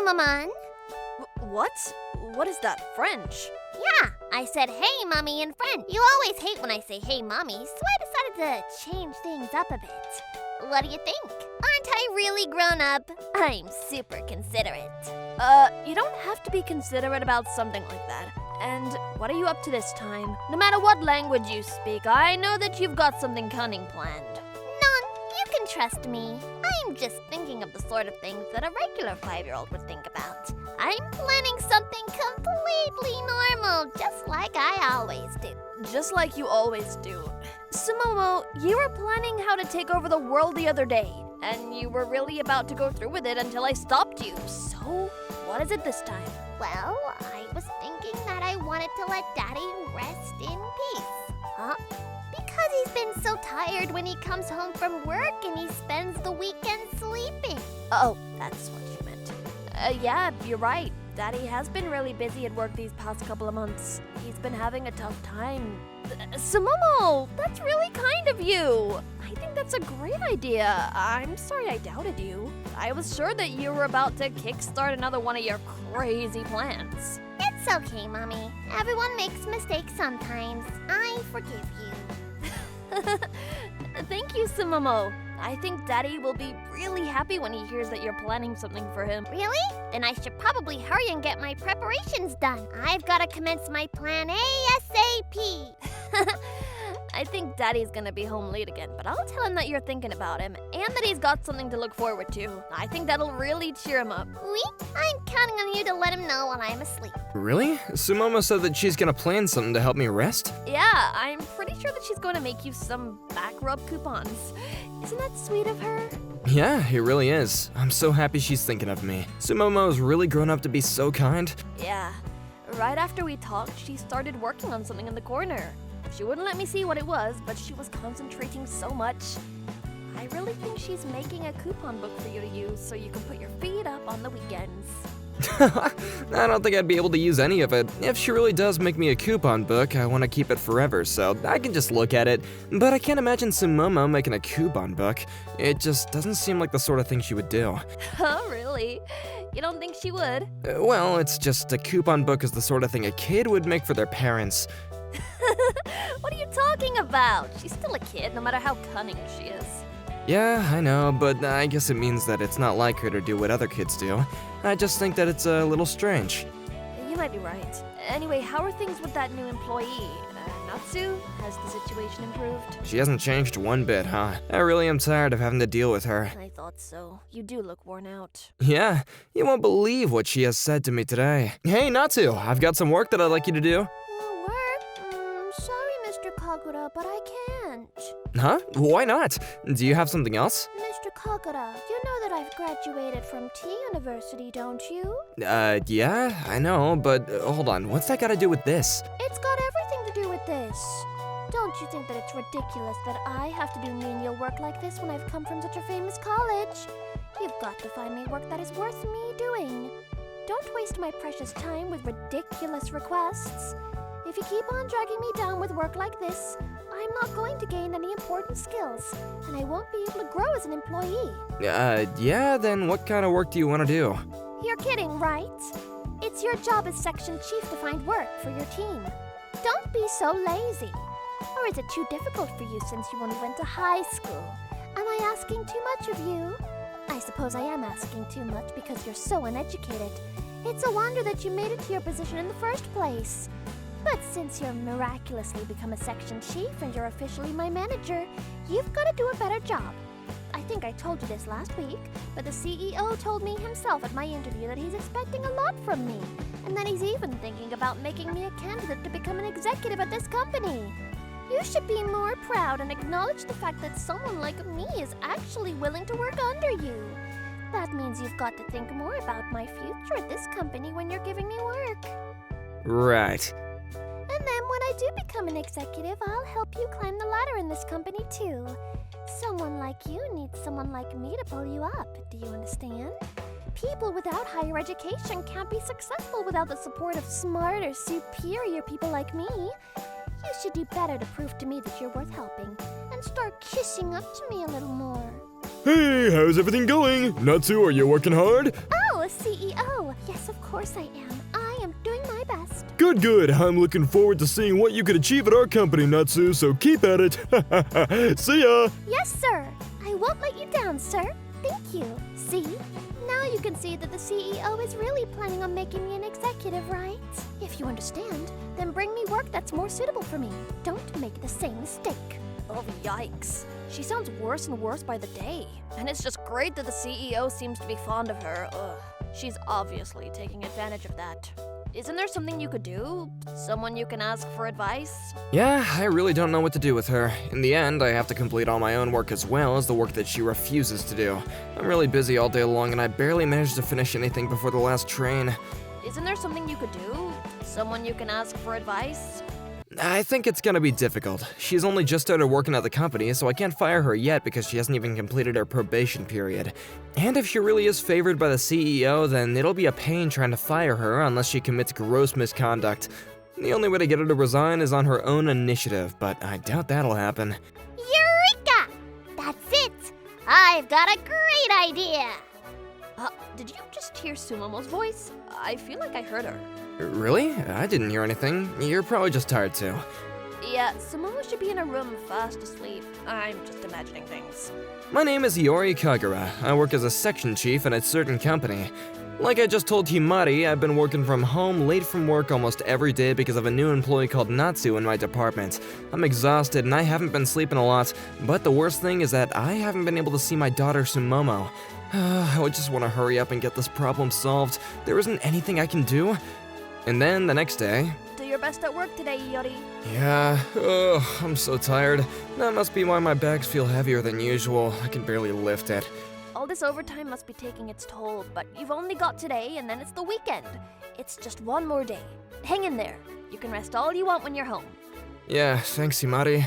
Sumomo. What? What is that, French? Yeah, I said hey, mommy, in French. You always hate when I say hey, mommy, so I decided to change things up a bit. What do you think? Aren't I really grown up? I'm super considerate. You don't have to be considerate about something like that. And what are you up to this time? No matter what language you speak, I know that you've got something cunning planned. None, you can trust me. I'm just thinking of the sort of things that a regular 5-year-old would think about. I'm planning something completely normal, just like I always do. Just like you always do. Sumomo, you were planning how to take over the world the other day, and you were really about to go through with it until I stopped you. So, what is it this time? Well, I was thinking that I wanted to let Daddy rest in peace. Huh? Because he's been so tired when he comes home from work and he spends the weekend sleeping. Oh, that's what you meant. Yeah, you're right. Daddy has been really busy at work these past couple of months. He's been having a tough time. Sumomo, that's really kind of you. I think that's a great idea. I'm sorry I doubted you. I was sure that you were about to kickstart another one of your crazy plans. It's okay, Mommy. Everyone makes mistakes sometimes. I forgive you. Thank you, Sumomo. I think Daddy will be really happy when he hears that you're planning something for him. Really? Then I should probably hurry and get my preparations done. I've got to commence my plan ASAP. I think Daddy's gonna be home late again, but I'll tell him that you're thinking about him and that he's got something to look forward to. I think that'll really cheer him up. Oui? I'm counting on you to let him know while I'm asleep. Really? Sumomo said that she's gonna plan something to help me rest? Yeah, I'm pretty sure that she's going to make you some back rub coupons. Isn't that sweet of her? Yeah, it really is. I'm so happy she's thinking of me. Sumomo's really grown up to be so kind. Yeah. Right after we talked, she started working on something in the corner. She wouldn't let me see what it was, but she was concentrating so much. I really think she's making a coupon book for you to use so you can put your feet up on the weekends. I don't think I'd be able to use any of it. If she really does make me a coupon book, I want to keep it forever, so I can just look at it. But I can't imagine Sumomo making a coupon book. It just doesn't seem like the sort of thing she would do. Oh, really? You don't think she would? Well, it's just a coupon book is the sort of thing a kid would make for their parents. What are you talking about? She's still a kid, no matter how cunning she is. Yeah, I know, but I guess it means that it's not like her to do what other kids do. I just think that it's a little strange. You might be right. Anyway, how are things with that new employee? Natsu? Has the situation improved? She hasn't changed one bit, huh? I really am tired of having to deal with her. I thought so. You do look worn out. Yeah, you won't believe what she has said to me today. Hey, Natsu, I've got some work that I'd like you to do. Sorry, Mr. Kagura, but I can't. Huh? Why not? Do you have something else? Mr. Kagura, you know that I've graduated from T University, don't you? Yeah, I know, but hold on, what's that got to do with this? It's got everything to do with this. Don't you think that it's ridiculous that I have to do menial work like this when I've come from such a famous college? You've got to find me work that is worth me doing. Don't waste my precious time with ridiculous requests. If you keep on dragging me down with work like this, I'm not going to gain any important skills, and I won't be able to grow as an employee. Yeah, then what kind of work do you want to do? You're kidding, right? It's your job as section chief to find work for your team. Don't be so lazy. Or is it too difficult for you since you only went to high school? Am I asking too much of you? I suppose I am asking too much because you're so uneducated. It's a wonder that you made it to your position in the first place. But since you're miraculously become a section chief and you're officially my manager, you've got to do a better job. I think I told you this last week, but the CEO told me himself at my interview that he's expecting a lot from me, and that he's even thinking about making me a candidate to become an executive at this company. You should be more proud and acknowledge the fact that someone like me is actually willing to work under you. That means you've got to think more about my future at this company when you're giving me work. Right. And then when I do become an executive, I'll help you climb the ladder in this company too. Someone like you needs someone like me to pull you up, do you understand? People without higher education can't be successful without the support of smart or superior people like me. You should do better to prove to me that you're worth helping, and start kissing up to me a little more. Hey, how's everything going? Natsu, are you working hard? Oh, as CEO. Yes, of course I am. I am doing my best. Good, good. I'm looking forward to seeing what you can achieve at our company, Natsu, so keep at it. See ya! Yes, sir. I won't let you down, sir. Thank you. See? Now you can see that the CEO is really planning on making me an executive, right? If you understand, then bring me work that's more suitable for me. Don't make the same mistake. Oh, yikes. She sounds worse and worse by the day. And it's just great that the CEO seems to be fond of her. Ugh. She's obviously taking advantage of that. Isn't there something you could do? Someone you can ask for advice? Yeah, I really don't know what to do with her. In the end, I have to complete all my own work as well as the work that she refuses to do. I'm really busy all day long and I barely managed to finish anything before the last train. Isn't there something you could do? Someone you can ask for advice? I think it's gonna be difficult. She's only just started working at the company, so I can't fire her yet because she hasn't even completed her probation period. And if she really is favored by the CEO, then it'll be a pain trying to fire her unless she commits gross misconduct. The only way to get her to resign is on her own initiative, but I doubt that'll happen. Eureka! That's it! I've got a great idea! Did you just hear Sumomo's voice? I feel like I heard her. Really? I didn't hear anything. You're probably just tired too. Yeah, Sumomo should be in a room fast asleep. I'm just imagining things. My name is Iori Kagura. I work as a section chief in a certain company. Like I just told Himari, I've been working from home late from work almost every day because of a new employee called Natsu in my department. I'm exhausted and I haven't been sleeping a lot, but the worst thing is that I haven't been able to see my daughter Sumomo. I would just want to hurry up and get this problem solved. There isn't anything I can do. And then the next day... Do your best at work today, Iori. Yeah, I'm so tired. That must be why my bags feel heavier than usual. I can barely lift it. All this overtime must be taking its toll, but you've only got today and then it's the weekend. It's just one more day. Hang in there. You can rest all you want when you're home. Yeah, thanks, Himari.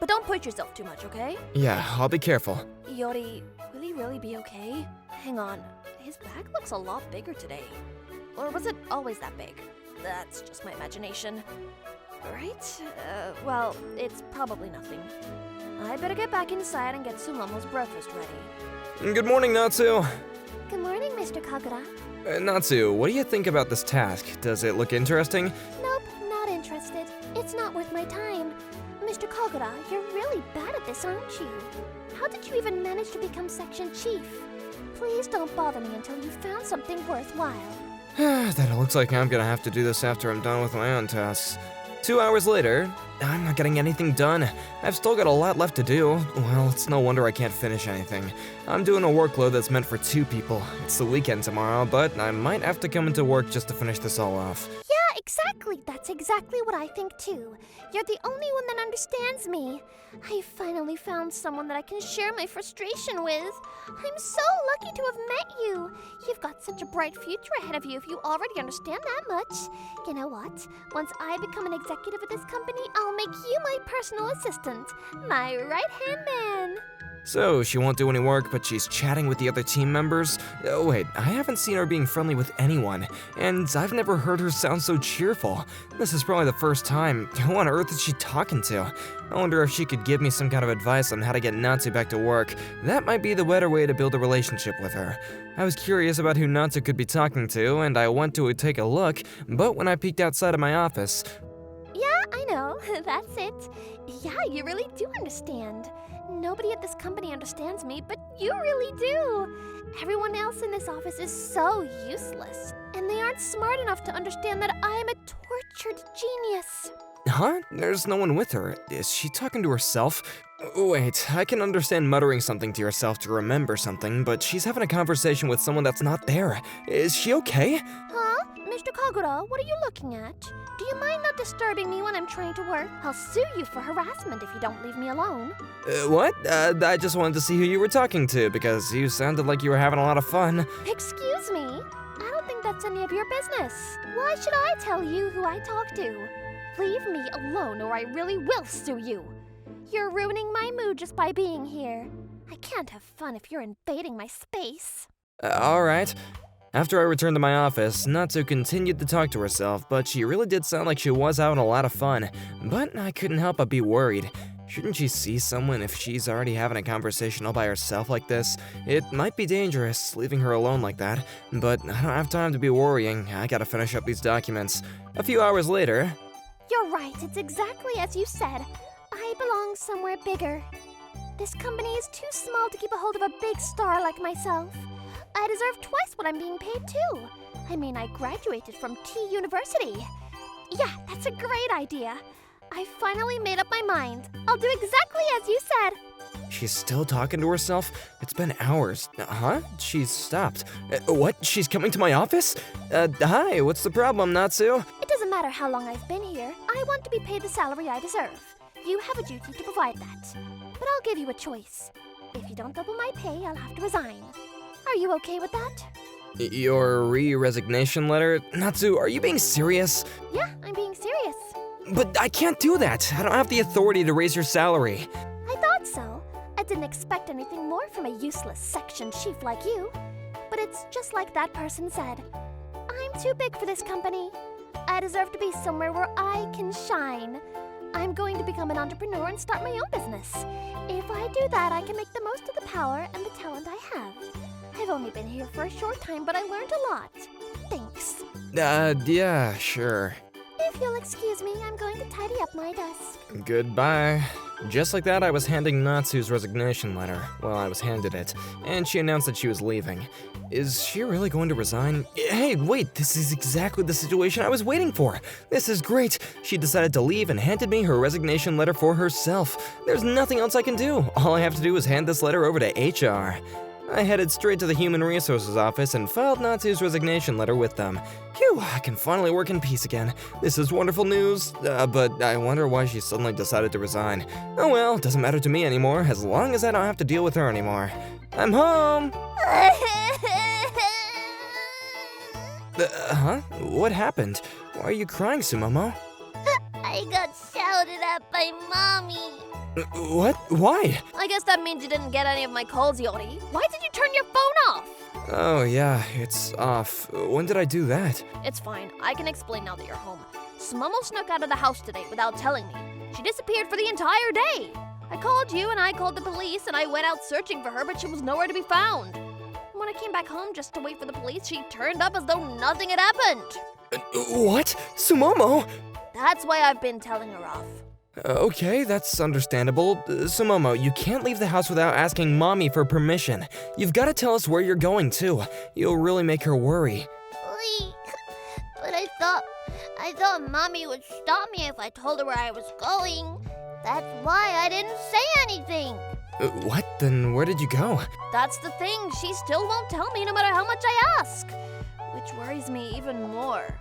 But don't push yourself too much, okay? Yeah, I'll be careful. Iori, will he really be okay? Hang on, his bag looks a lot bigger today. Or was it always that big? That's just my imagination. Right? Well, it's probably nothing. I better get back inside and get Sumomo's breakfast ready. Good morning, Natsu. Good morning, Mr. Kagura. Natsu, what do you think about this task? Does it look interesting? Nope, not interested. It's not worth my time. Mr. Kagura, you're really bad at this, aren't you? How did you even manage to become section chief? Please don't bother me until you've found something worthwhile. Then it looks like I'm gonna have to do this after I'm done with my own tasks. 2 hours later, I'm not getting anything done. I've still got a lot left to do. Well, it's no wonder I can't finish anything. I'm doing a workload that's meant for 2 people. It's the weekend tomorrow, but I might have to come into work just to finish this all off. Yeah, exactly. That's exactly what I think too. You're the only one that understands me. I finally found someone that I can share my frustration with. I'm so lucky to have met you. You've got such a bright future ahead of you if you already understand that much. You know what? Once I become an executive at this company, I'll make you my personal assistant, my right-hand man. So, she won't do any work, but she's chatting with the other team members? Oh, wait, I haven't seen her being friendly with anyone, and I've never heard her sound so cheerful. This is probably the first time. Who on earth is she talking to? I wonder if she could give me some kind of advice on how to get Natsu back to work. That might be the better way to build a relationship with her. I was curious about who Natsu could be talking to, and I went to take a look, but when I peeked outside of my office... Yeah, I know. That's it. Yeah, you really do understand. Nobody at this company understands me, but you really do. Everyone else in this office is so useless, and they aren't smart enough to understand that I'm a tortured genius. Huh? There's no one with her. Is she talking to herself? Wait, I can understand muttering something to yourself to remember something, but she's having a conversation with someone that's not there. Is she okay? Huh? Mr. Kagura, what are you looking at? Do you mind not disturbing me when I'm trying to work? I'll sue you for harassment if you don't leave me alone. What? I just wanted to see who you were talking to, because you sounded like you were having a lot of fun. Excuse me? I don't think that's any of your business. Why should I tell you who I talk to? Leave me alone or I really will sue you. You're ruining my mood just by being here. I can't have fun if you're invading my space. Alright. After I returned to my office, Natsu continued to talk to herself, but she really did sound like she was having a lot of fun. But I couldn't help but be worried. Shouldn't she see someone if she's already having a conversation all by herself like this? It might be dangerous, leaving her alone like that, but I don't have time to be worrying. I gotta finish up these documents. A few hours later... You're right, it's exactly as you said. I belong somewhere bigger. This company is too small to keep a hold of a big star like myself. I deserve twice what I'm being paid too. I mean, I graduated from T University. Yeah, that's a great idea. I finally made up my mind. I'll do exactly as you said. She's still talking to herself? It's been hours. Huh? She's stopped. What? She's coming to my office? Hi, what's the problem, Natsu? It doesn't matter how long I've been here. I want to be paid the salary I deserve. You have a duty to provide that. But I'll give you a choice. If you don't double my pay, I'll have to resign. Are you okay with that? Your resignation letter? Natsu, are you being serious? Yeah, I'm being serious. But I can't do that. I don't have the authority to raise your salary. I thought so. I didn't expect anything more from a useless section chief like you. But it's just like that person said. I'm too big for this company. I deserve to be somewhere where I can shine. I'm going to become an entrepreneur and start my own business. If I do that, I can make the most of the power and the talent I have. I've only been here for a short time, but I learned a lot. Thanks. Yeah, sure. If you'll excuse me, I'm going to tidy up my desk. Goodbye. Just like that, I was handing Natsu's resignation letter. Well, I was handed it, and she announced that she was leaving. Is she really going to resign? Hey, wait, this is exactly the situation I was waiting for. This is great. She decided to leave and handed me her resignation letter for herself. There's nothing else I can do. All I have to do is hand this letter over to HR. I headed straight to the Human Resources office and filed Natsu's resignation letter with them. Phew, I can finally work in peace again. This is wonderful news, but I wonder why she suddenly decided to resign. Oh well, doesn't matter to me anymore, as long as I don't have to deal with her anymore. I'm home! Huh? What happened? Why are you crying, Sumomo? I got shouted at by Mommy. What? Why? I guess that means you didn't get any of my calls, Yori. Why did you turn your phone off? Oh yeah, it's off. When did I do that? It's fine. I can explain now that you're home. Sumomo snuck out of the house today without telling me. She disappeared for the entire day. I called you and I called the police and I went out searching for her, but she was nowhere to be found. When I came back home just to wait for the police, she turned up as though nothing had happened. What? Sumomo? That's why I've been telling her off. Okay, that's understandable. Sumomo, you can't leave the house without asking Mommy for permission. You've got to tell us where you're going, too. You'll really make her worry. But I thought Mommy would stop me if I told her where I was going. That's why I didn't say anything. What? Then where did you go? That's the thing. She still won't tell me no matter how much I ask. Which worries me even more.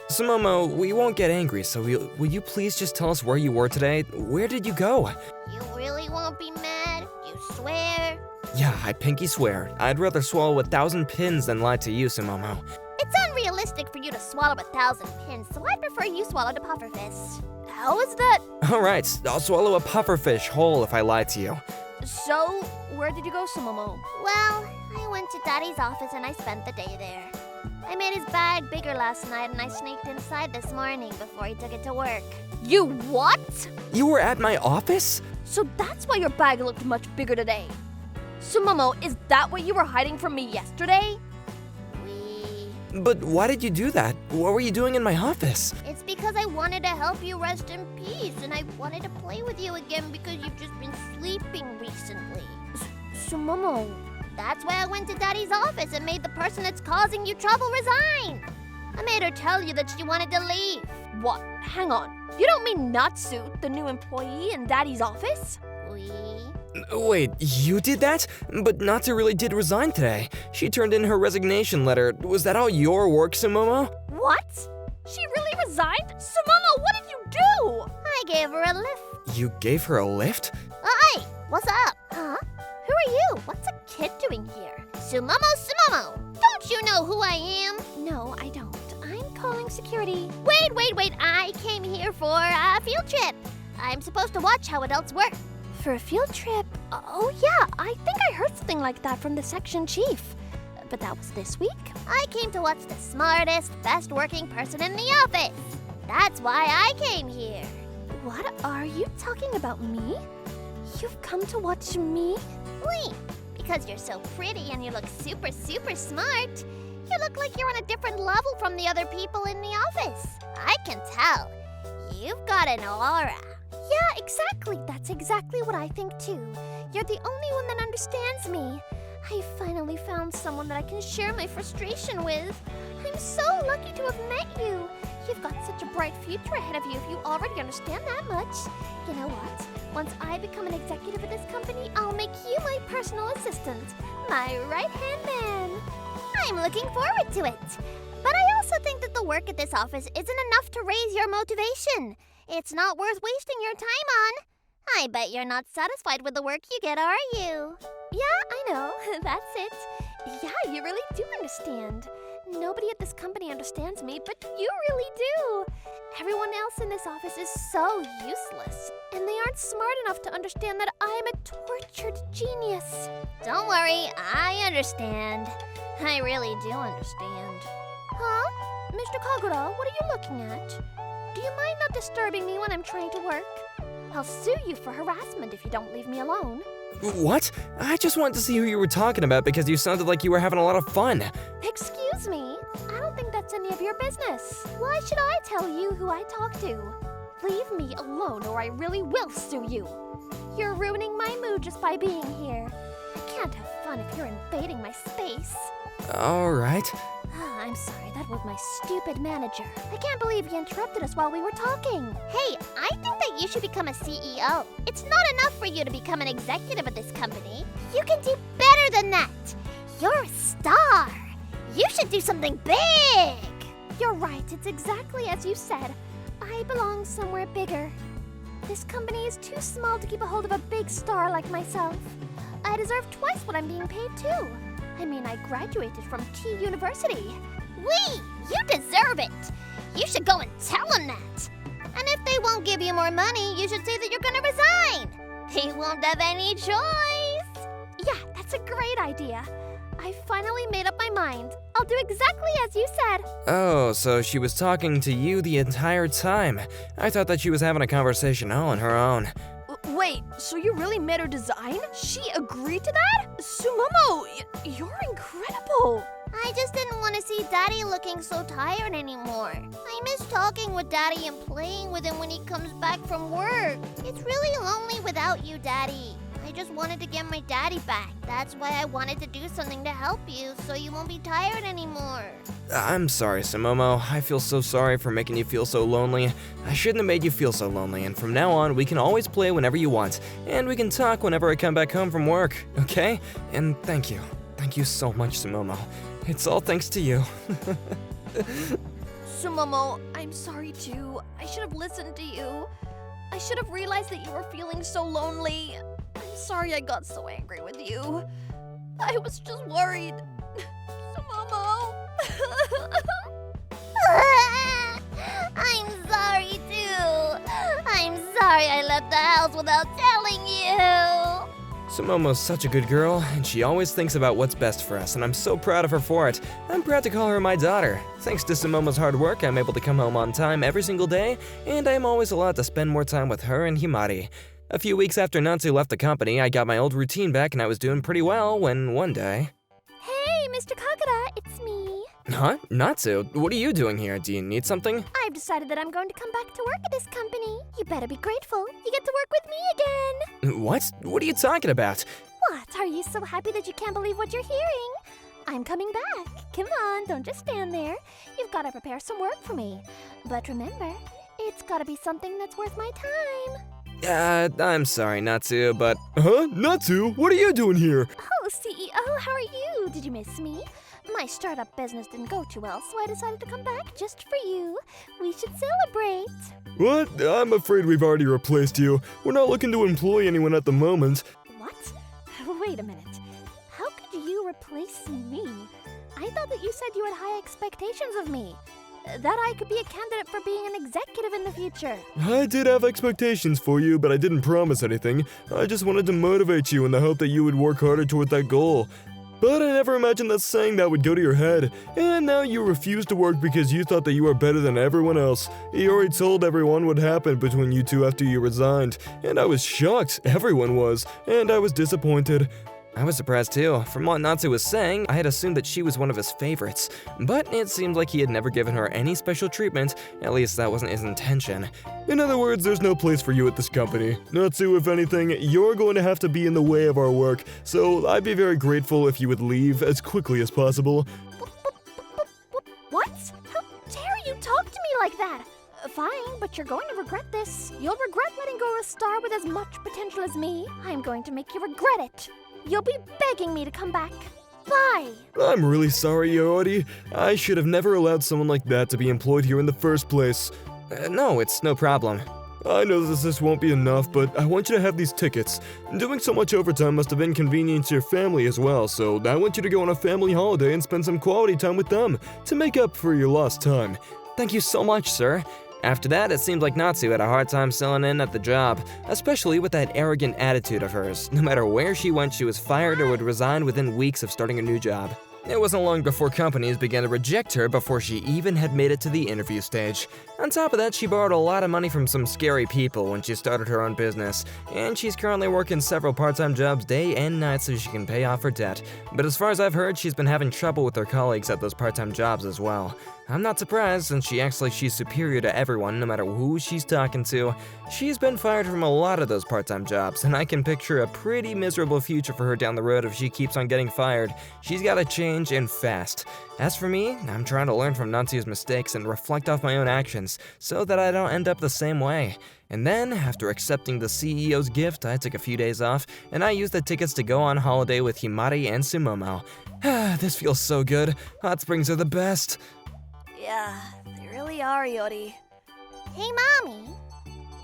Sumomo, we won't get angry, so will you please just tell us where you were today? Where did you go? You really won't be mad? You swear? Yeah, I pinky swear. I'd rather swallow 1,000 pins than lie to you, Sumomo. It's unrealistic for you to swallow 1,000 pins, so I prefer you swallowed a pufferfish. How is that? Alright, I'll swallow a pufferfish whole if I lie to you. So, where did you go, Sumomo? Well, I went to Daddy's office and I spent the day there. I made his bag bigger last night and I sneaked inside this morning before he took it to work. You what? You were at my office? So that's why your bag looked much bigger today. Sumomo, is that what you were hiding from me yesterday? But why did you do that? What were you doing in my office? It's because I wanted to help you rest in peace and I wanted to play with you again because you've just been sleeping recently. Sumomo. That's why I went to Daddy's office and made the person that's causing you trouble resign. I made her tell you that she wanted to leave. What? Hang on. You don't mean Natsu, the new employee in Daddy's office? Wait, you did that? But Natsu really did resign today. She turned in her resignation letter. Was that all your work, Sumomo? What? She really resigned? Sumomo, what did you do? I gave her a lift. You gave her a lift? Hey, what's up? Huh? Who are you? What's a kid doing here? Sumomo! Don't you know who I am? No, I don't. I'm calling security. Wait. I came here for a field trip. I'm supposed to watch how adults work. For a field trip? Oh yeah, I think I heard something like that from the section chief. But that was this week? I came to watch the smartest, best working person in the office. That's why I came here. What are you talking about, me? You've come to watch me? Wait, because you're so pretty and you look super, super smart, you look like you're on a different level from the other people in the office. I can tell. You've got an aura. Yeah, exactly. That's exactly what I think too. You're the only one that understands me. I finally found someone that I can share my frustration with. I'm so lucky to have met you. You've got such a bright future ahead of you if you already understand that much. You know what? Once I become an executive at this company, I'll make you my personal assistant, my right-hand man. I'm looking forward to it. But I also think that the work at this office isn't enough to raise your motivation. It's not worth wasting your time on. I bet you're not satisfied with the work you get, are you? Yeah, I know. That's it. Yeah, you really do understand. Nobody at this company understands me, but you really do. Everyone else in this office is so useless, and they aren't smart enough to understand that I'm a tortured genius. Don't worry, I understand. I really do understand. Huh? Mr. Kagura, what are you looking at? Do you mind not disturbing me when I'm trying to work? I'll sue you for harassment if you don't leave me alone. What? I just wanted to see who you were talking about because you sounded like you were having a lot of fun. Excuse me? I don't think that's any of your business. Why should I tell you who I talk to? Leave me alone or I really will sue you. You're ruining my mood just by being here. I can't have fun if you're invading my space. All right. I'm sorry, that was my stupid manager. I can't believe he interrupted us while we were talking. Hey, I think that you should become a CEO. It's not enough for you to become an executive at this company. You can do better than that. You're a star. You should do something big. You're right, it's exactly as you said. I belong somewhere bigger. This company is too small to keep a hold of a big star like myself. I deserve twice what I'm being paid too. I mean, I graduated from T University. You deserve it. You should go and tell them that. And if they won't give you more money, you should say that you're gonna resign. He won't have any choice. Yeah, that's a great idea. I finally made up my mind. I'll do exactly as you said. Oh, so she was talking to you the entire time. I thought that she was having a conversation all on her own. Wait, so you really made her design? She agreed to that? Sumomo, you're incredible. I just didn't want to see Daddy looking so tired anymore. I miss talking with Daddy and playing with him when he comes back from work. It's really lonely without you, Daddy. I just wanted to get my daddy back. That's why I wanted to do something to help you so you won't be tired anymore. I'm sorry, Sumomo. I feel so sorry for making you feel so lonely. I shouldn't have made you feel so lonely, and from now on, we can always play whenever you want, and we can talk whenever I come back home from work, okay? And thank you. Thank you so much, Sumomo. It's all thanks to you. Sumomo, I'm sorry too. I should have listened to you. I should have realized that you were feeling so lonely. I'm sorry I got so angry with you. I was just worried. Sumomo. I'm sorry too. I'm sorry I left the house without telling you. Sumomo's such a good girl, and she always thinks about what's best for us, and I'm so proud of her for it. I'm proud to call her my daughter. Thanks to Sumomo's hard work, I'm able to come home on time every single day, and I'm always allowed to spend more time with her and Himari. A few weeks after Natsu left the company, I got my old routine back and I was doing pretty well when one day... Hey, Mr. Kagura, it's me. Huh? Natsu, what are you doing here? Do you need something? I've decided that I'm going to come back to work at this company. You better be grateful. You get to work with me again. What? What are you talking about? What? Are you so happy that you can't believe what you're hearing? I'm coming back. Come on, don't just stand there. You've got to prepare some work for me. But remember, it's got to be something that's worth my time. I'm sorry, Natsu, but... Huh? Natsu, what are you doing here? Oh, CEO, how are you? Did you miss me? My startup business didn't go too well, so I decided to come back just for you. We should celebrate. What? I'm afraid we've already replaced you. We're not looking to employ anyone at the moment. What? Wait a minute. How could you replace me? I thought that you said you had high expectations of me. That I could be a candidate for being an executive in the future. I did have expectations for you, but I didn't promise anything. I just wanted to motivate you in the hope that you would work harder toward that goal. But I never imagined that saying that would go to your head. And now you refuse to work because you thought that you were better than everyone else. You already told everyone what happened between you two after you resigned. And I was shocked, everyone was, and I was disappointed. I was surprised too. From what Natsu was saying, I had assumed that she was one of his favorites. But it seemed like he had never given her any special treatment, at least that wasn't his intention. In other words, there's no place for you at this company. Natsu, if anything, you're going to have to be in the way of our work, so I'd be very grateful if you would leave as quickly as possible. What? How dare you talk to me like that? Fine, but you're going to regret this. You'll regret letting go of a star with as much potential as me. I'm going to make you regret it. You'll be begging me to come back. Bye! I'm really sorry, Yorodi. I should have never allowed someone like that to be employed here in the first place. No, it's no problem. I know that this won't be enough, but I want you to have these tickets. Doing so much overtime must have inconvenienced your family as well, so I want you to go on a family holiday and spend some quality time with them to make up for your lost time. Thank you so much, sir. After that, it seemed like Natsu had a hard time settling in at the job, especially with that arrogant attitude of hers. No matter where she went, she was fired or would resign within weeks of starting a new job. It wasn't long before companies began to reject her before she even had made it to the interview stage. On top of that, she borrowed a lot of money from some scary people when she started her own business, and she's currently working several part-time jobs day and night so she can pay off her debt. But as far as I've heard, she's been having trouble with her colleagues at those part-time jobs as well. I'm not surprised since she acts like she's superior to everyone no matter who she's talking to. She's been fired from a lot of those part-time jobs, and I can picture a pretty miserable future for her down the road if she keeps on getting fired. She's gotta change and fast. As for me, I'm trying to learn from Natsu's mistakes and reflect off my own actions so that I don't end up the same way. And then, after accepting the CEO's gift, I took a few days off, and I used the tickets to go on holiday with Himari and Sumomo. This feels so good. Hot springs are the best. Yeah, they really are, Yori. Hey, Mommy.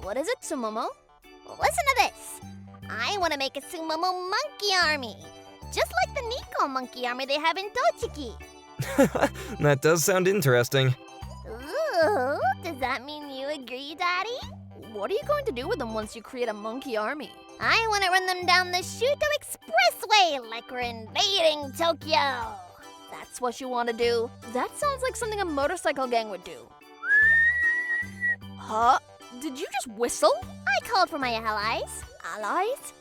What is it, Sumomo? Listen to this. I want to make a Sumomo monkey army. Just like the Nico monkey army they have in Tochiki. That does sound interesting. Ooh, does that mean you agree, Daddy? What are you going to do with them once you create a monkey army? I want to run them down the Shuto Expressway like we're invading Tokyo. That's what you want to do? That sounds like something a motorcycle gang would do. Huh? Did you just whistle? I called for my allies. Allies?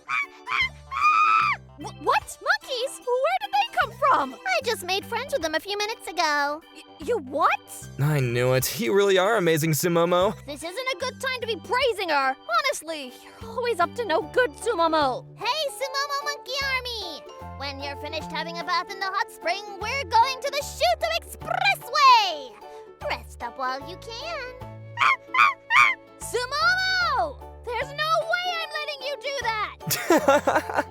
What? Monkeys? Where did they come from? I just made friends with them a few minutes ago. You what? I knew it. You really are amazing, Sumomo. This isn't a good time to be praising her. Honestly, you're always up to no good, Sumomo. Hey, Sumomo Monkey Army! When you're finished having a bath in the hot spring, we're going to the Shuto Expressway! Rest up while you can. Sumomo! There's no way I'm letting you do that!